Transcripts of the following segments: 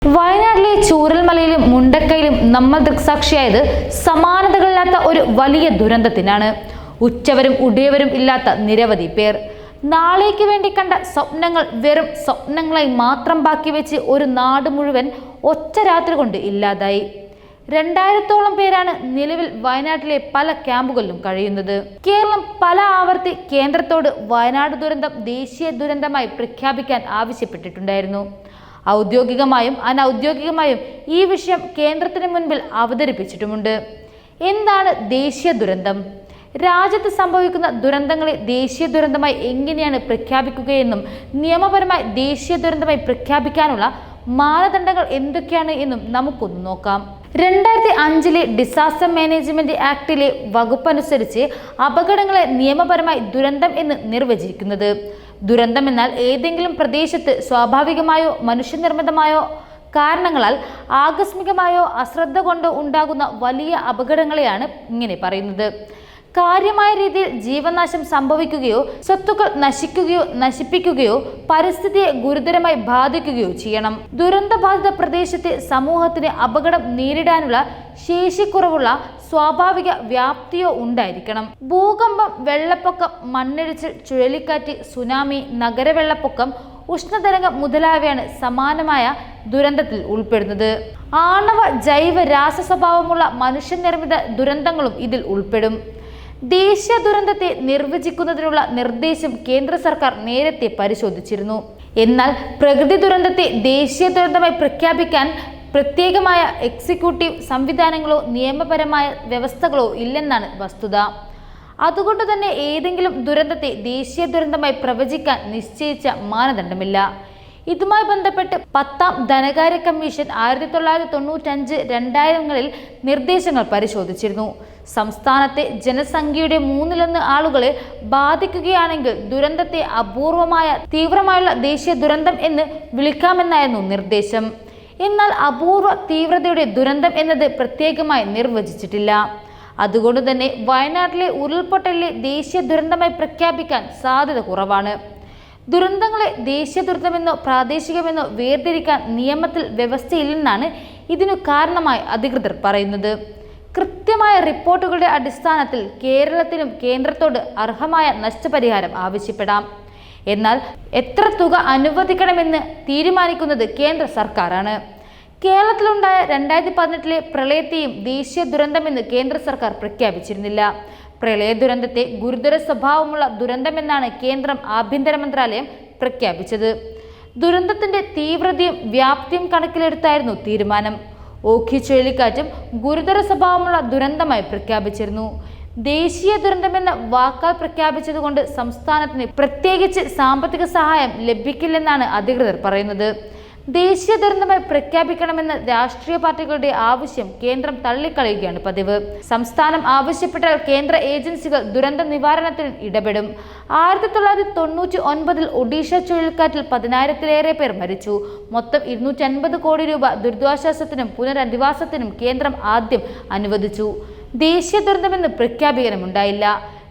വയനാട്ടിലെ ചൂരൽമലയിലും മുണ്ടക്കയിലും നമ്മൾ ദൃക്സാക്ഷിയായത് സമാനതകളില്ലാത്ത ഒരു വലിയ ദുരന്തത്തിനാണ്. ഉച്ചവരും ഉടയവരും ഇല്ലാത്ത നിരവധി പേർ. നാളേക്ക് വേണ്ടി കണ്ട സ്വപ്നങ്ങൾ വെറും സ്വപ്നങ്ങളായി മാത്രം ബാക്കി വെച്ച് ഒരു നാട് മുഴുവൻ ഒറ്റ രാത്രി കൊണ്ട് ഇല്ലാതായി. 2000-ഓളം പേരാണ് നിലവിൽ വയനാട്ടിലെ പല ക്യാമ്പുകളിലും കഴിയുന്നത്. കേരളം പല ആവർത്തി കേന്ദ്രത്തോട് വയനാട് ദുരന്തം ദേശീയ ദുരന്തമായി പ്രഖ്യാപിക്കാൻ ആവശ്യപ്പെട്ടിട്ടുണ്ടായിരുന്നു. ഔദ്യോഗികമായും അനൗദ്യോഗികമായും ഈ വിഷയം കേന്ദ്രത്തിന് മുൻപിൽ അവതരിപ്പിച്ചിട്ടുമുണ്ട്. എന്താണ് ദേശീയ ദുരന്തം? രാജ്യത്ത് സംഭവിക്കുന്ന ദുരന്തങ്ങളെ ദേശീയ ദുരന്തമായി എങ്ങനെയാണ് പ്രഖ്യാപിക്കുകയെന്നും നിയമപരമായി ദേശീയ ദുരന്തമായി പ്രഖ്യാപിക്കാനുള്ള മാനദണ്ഡങ്ങൾ എന്തൊക്കെയാണ് എന്നും നമുക്കൊന്ന് നോക്കാം. 2005 ഡിസാസ്റ്റർ മാനേജ്മെന്റ് ആക്ടിലെ വകുപ്പനുസരിച്ച് അപകടങ്ങളെ നിയമപരമായി ദുരന്തം എന്ന് നിർവചിക്കുന്നത്. ദുരന്തം എന്നാൽ ഏതെങ്കിലും പ്രദേശത്ത് സ്വാഭാവികമായോ മനുഷ്യനിർമ്മിതമായോ കാരണങ്ങളാൽ ആകസ്മികമായോ അശ്രദ്ധ കൊണ്ടോ ഉണ്ടാകുന്ന വലിയ അപകടങ്ങളെയാണ് ഇങ്ങനെ പറയുന്നത്. കാര്യമായ രീതിയിൽ ജീവനാശം സംഭവിക്കുകയോ സ്വത്തുക്കൾ നശിക്കുകയോ നശിപ്പിക്കുകയോ പരിസ്ഥിതിയെ ഗുരുതരമായി ബാധിക്കുകയോ ചെയ്യണം. ദുരന്തബാധിത പ്രദേശത്തെ സമൂഹത്തിന് അപകടം നേരിടാനുള്ള ശേഷിക്കുറവുള്ള സ്വാഭാവിക വ്യാപ്തിയോ ഉണ്ടായിരിക്കണം. ഭൂകമ്പം, വെള്ളപ്പൊക്കം, മണ്ണിടിച്ചിൽ, ചുഴലിക്കാറ്റ്, സുനാമി, നഗരവെള്ളപ്പൊക്കം, ഉഷ്ണതരംഗം മുതലായവയാണ് സമാനമായ ദുരന്തത്തിൽ ഉൾപ്പെടുന്നത്. ആണവ, ജൈവ, രാസ സ്വഭാവമുള്ള മനുഷ്യനിർമ്മിത ദുരന്തങ്ങളും ഇതിൽ ഉൾപ്പെടും. ദേശീയ ദുരന്തത്തെ നിർവചിക്കുന്നതിനുള്ള നിർദ്ദേശം കേന്ദ്ര സർക്കാർ നേരത്തെ പരിശോധിച്ചിരുന്നു. എന്നാൽ പ്രകൃതി ദുരന്തത്തെ ദേശീയ ദുരന്തമായി പ്രഖ്യാപിക്കാൻ പ്രത്യേകമായ എക്സിക്യൂട്ടീവ് സംവിധാനങ്ങളോ നിയമപരമായ വ്യവസ്ഥകളോ ഇല്ലെന്നാണ് വസ്തുത. അതുകൊണ്ട് തന്നെ ഏതെങ്കിലും ദുരന്തത്തെ ദേശീയ ദുരന്തമായി പ്രവചിക്കാൻ നിശ്ചയിച്ച മാനദണ്ഡമില്ല. ഇതുമായി ബന്ധപ്പെട്ട് 10ാം ധനകാര്യ കമ്മീഷൻ 1995-2000 നിർദ്ദേശങ്ങൾ പരിശോധിച്ചിരുന്നു. സംസ്ഥാനത്തെ ജനസംഖ്യയുടെ 1/3 ആളുകളെ ബാധിക്കുകയാണെങ്കിൽ ദുരന്തത്തെ അപൂർവമായ തീവ്രമായുള്ള ദേശീയ ദുരന്തം എന്ന് വിളിക്കാമെന്നായിരുന്നു നിർദ്ദേശം. എന്നാൽ അപൂർവ തീവ്രതയുടെ ദുരന്തം എന്നത് പ്രത്യേകമായി നിർവചിച്ചിട്ടില്ല. അതുകൊണ്ട് തന്നെ വയനാട്ടിലെ ഉരുൾപൊട്ടലിലെ ദേശീയ ദുരന്തമായി പ്രഖ്യാപിക്കാൻ സാധ്യത കുറവാണ്. ദുരന്തങ്ങളെ ദേശീയ ദുരന്തമെന്നോ പ്രാദേശികമെന്നോ വേർതിരിക്കാൻ നിയമത്തിൽ വ്യവസ്ഥയില്ലെന്നാണ് ഇതിനു കാരണമായി അധികൃതർ പറയുന്നത്. കൃത്യമായ റിപ്പോർട്ടുകളുടെ അടിസ്ഥാനത്തിൽ കേരളത്തിനും കേന്ദ്രത്തോട് അർഹമായ നഷ്ടപരിഹാരം ആവശ്യപ്പെടാം. എന്നാൽ എത്ര തുക അനുവദിക്കണമെന്ന് തീരുമാനിക്കുന്നത് കേന്ദ്ര സർക്കാരാണ്. കേരളത്തിലുണ്ടായ 2018 പ്രളയത്തെയും ദേശീയ ദുരന്തമെന്ന് കേന്ദ്ര സർക്കാർ പ്രഖ്യാപിച്ചിരുന്നില്ല. പ്രളയ ദുരന്തത്തെ ഗുരുതര സ്വഭാവമുള്ള ദുരന്തമെന്നാണ് കേന്ദ്രം ആഭ്യന്തര മന്ത്രാലയം പ്രഖ്യാപിച്ചത്. ദുരന്തത്തിന്റെ തീവ്രതയും വ്യാപ്തിയും കണക്കിലെടുത്തായിരുന്നു തീരുമാനം. ഓഖി ചുഴലിക്കാറ്റും ഗുരുതര സ്വഭാവമുള്ള ദുരന്തമായി പ്രഖ്യാപിച്ചിരുന്നു. ദേശീയ ദുരന്തമെന്ന വാക്കാൽ പ്രഖ്യാപിച്ചതുകൊണ്ട് സംസ്ഥാനത്തിന് പ്രത്യേകിച്ച് സാമ്പത്തിക സഹായം ലഭിക്കില്ലെന്നാണ് അധികൃതർ പറയുന്നത്. ദേശീയ ദുരന്തമായി പ്രഖ്യാപിക്കണമെന്ന രാഷ്ട്രീയ പാർട്ടികളുടെ ആവശ്യം കേന്ദ്രം തള്ളിക്കളയുകയാണ് പതിവ്. സംസ്ഥാനം ആവശ്യപ്പെട്ടാൽ കേന്ദ്ര ഏജൻസികൾ ദുരന്ത നിവാരണത്തിന് ഇടപെടും. 1999 ഒഡീഷ ചുഴലിക്കാറ്റിൽ 10,000-ലേറെ പേർ മരിച്ചു. മൊത്തം 250 കോടി രൂപ ദുരിതാശ്വാസത്തിനും പുനരധിവാസത്തിനും കേന്ദ്രം ആദ്യം അനുവദിച്ചു. ദേശീയ ദുരന്തമെന്ന് പ്രഖ്യാപിക്കാനുമുണ്ടായില്ല.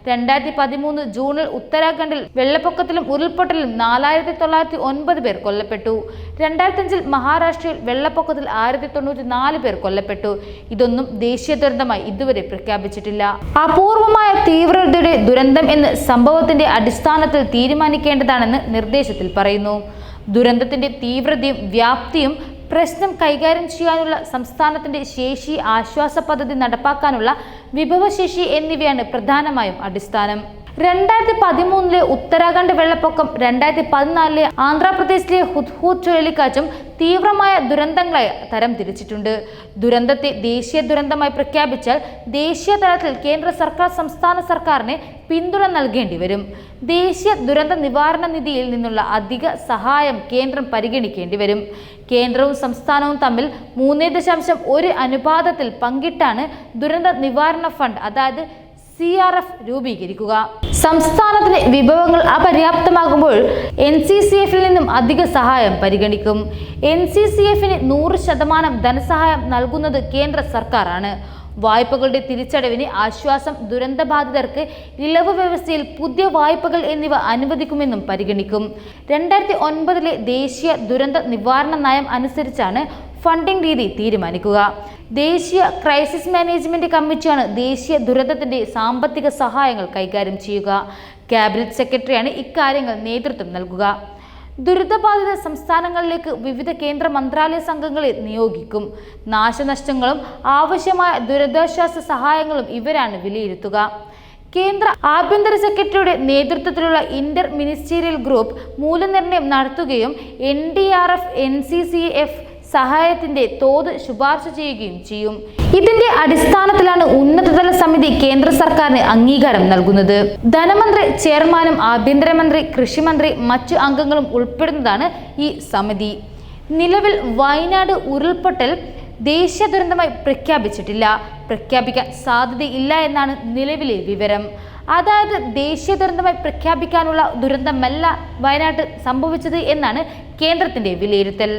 2013 ജൂണിൽ ഉത്തരാഖണ്ഡിൽ വെള്ളപ്പൊക്കത്തിലും ഉരുൾപൊട്ടലിലും 4,909 പേർ കൊല്ലപ്പെട്ടു. 2005 മഹാരാഷ്ട്രയിൽ വെള്ളപ്പൊക്കത്തിൽ 1094 പേർ കൊല്ലപ്പെട്ടു. ഇതൊന്നും ദേശീയ ദുരന്തമായി ഇതുവരെ പ്രഖ്യാപിച്ചിട്ടില്ല. അപൂർവമായ തീവ്രതയുടെ ദുരന്തം എന്ന് സംഭവത്തിന്റെ അടിസ്ഥാനത്തിൽ തീരുമാനിക്കേണ്ടതാണെന്ന് നിർദ്ദേശത്തിൽ പറയുന്നു. ദുരന്തത്തിന്റെ തീവ്രതയും വ്യാപ്തിയും പ്രശ്നം കൈകാര്യം ചെയ്യാനുള്ള സംസ്ഥാനത്തിന്റെ ശേഷി, ആശ്വാസ പദ്ധതി നടപ്പാക്കാനുള്ള വിഭവശേഷി എന്നിവയാണ് പ്രധാനമായും അടിസ്ഥാനം. 2013 ഉത്തരാഖണ്ഡ് വെള്ളപ്പൊക്കം, 2014 ആന്ധ്രാപ്രദേശിലെ ഹുദ്ഹുദ് ചുഴലിക്കാറ്റും തീവ്രമായ ദുരന്തങ്ങളായി തരം തിരിച്ചിട്ടുണ്ട്. ദുരന്തത്തെ ദേശീയ ദുരന്തമായി പ്രഖ്യാപിച്ചാൽ ദേശീയ തലത്തിൽ കേന്ദ്ര സർക്കാർ സംസ്ഥാന സർക്കാരിന് പിന്തുണ നൽകേണ്ടി വരും. ദേശീയ ദുരന്ത നിവാരണ നിധിയിൽ നിന്നുള്ള അധിക സഹായം കേന്ദ്രം പരിഗണിക്കേണ്ടി വരും. കേന്ദ്രവും സംസ്ഥാനവും തമ്മിൽ 3.1 അനുപാതത്തിൽ പങ്കിട്ടാണ് ദുരന്ത നിവാരണ ഫണ്ട്, അതായത് CRF രൂപീകരിക്കുക. സംസ്ഥാനത്തിന് വിഭവങ്ങൾ അപര്യാപ്തമാകുമ്പോൾ NCCF-ൽ നിന്നും അധിക സഹായം പരിഗണിക്കും. NCCF-ന് 100% ധനസഹായം നൽകുന്നത് കേന്ദ്ര സർക്കാരാണ്. വായ്പകളുടെ തിരിച്ചടവിന് ആശ്വാസം, ദുരന്തബാധിതർക്ക് ഇളവ് വ്യവസ്ഥയിൽ പുതിയ വായ്പകൾ എന്നിവ അനുവദിക്കുമെന്നും പരിഗണിക്കും. 2009 ദേശീയ ദുരന്ത നിവാരണ നയം അനുസരിച്ചാണ് ഫണ്ടിംഗ് രീതി തീരുമാനിക്കുക. ദേശീയ ക്രൈസിസ് മാനേജ്മെന്റ് കമ്മിറ്റിയാണ് ദേശീയ ദുരന്തത്തിന്റെ സാമ്പത്തിക സഹായങ്ങൾ കൈകാര്യം ചെയ്യുക. ക്യാബിനറ്റ് സെക്രട്ടറിയാണ് ഇക്കാര്യങ്ങൾ നേതൃത്വം നൽകുക. ദുരിതബാധിത സംസ്ഥാനങ്ങളിലേക്ക് വിവിധ കേന്ദ്ര മന്ത്രാലയ സംഘങ്ങളെ നിയോഗിക്കും. നാശനഷ്ടങ്ങളും ആവശ്യമായ ദുരിതാശ്വാസ സഹായങ്ങളും ഇവരാണ് വിലയിരുത്തുക. കേന്ദ്ര ആഭ്യന്തര സെക്രട്ടറിയുടെ നേതൃത്വത്തിലുള്ള ഇന്റർ മിനിസ്റ്റീരിയൽ ഗ്രൂപ്പ് മൂല്യനിർണ്ണയം നടത്തുകയും NDRF NCCF സഹായത്തിന്റെ തോത് ശുപാർശ ചെയ്യുകയും ചെയ്യും. ഇതിന്റെ അടിസ്ഥാനത്തിലാണ് ഉന്നതതല സമിതി കേന്ദ്ര സർക്കാരിന് അംഗീകാരം നൽകുന്നത്. ധനമന്ത്രി ചെയർമാനും ആഭ്യന്തരമന്ത്രി, കൃഷിമന്ത്രി, മറ്റു അംഗങ്ങളും ഉൾപ്പെടുന്നതാണ് ഈ സമിതി. നിലവിൽ വയനാട് ഉരുൾപൊട്ടൽ ദേശീയ ദുരന്തമായി പ്രഖ്യാപിച്ചിട്ടില്ല. പ്രഖ്യാപിക്കാൻ സാധ്യതയില്ല എന്നാണ് നിലവിലെ വിവരം. അതായത് ദേശീയ ദുരന്തമായി പ്രഖ്യാപിക്കാനുള്ള ദുരന്തമല്ല വയനാട്ടിൽ സംഭവിച്ചത് എന്നാണ് കേന്ദ്രത്തിന്റെ വിലയിരുത്തൽ.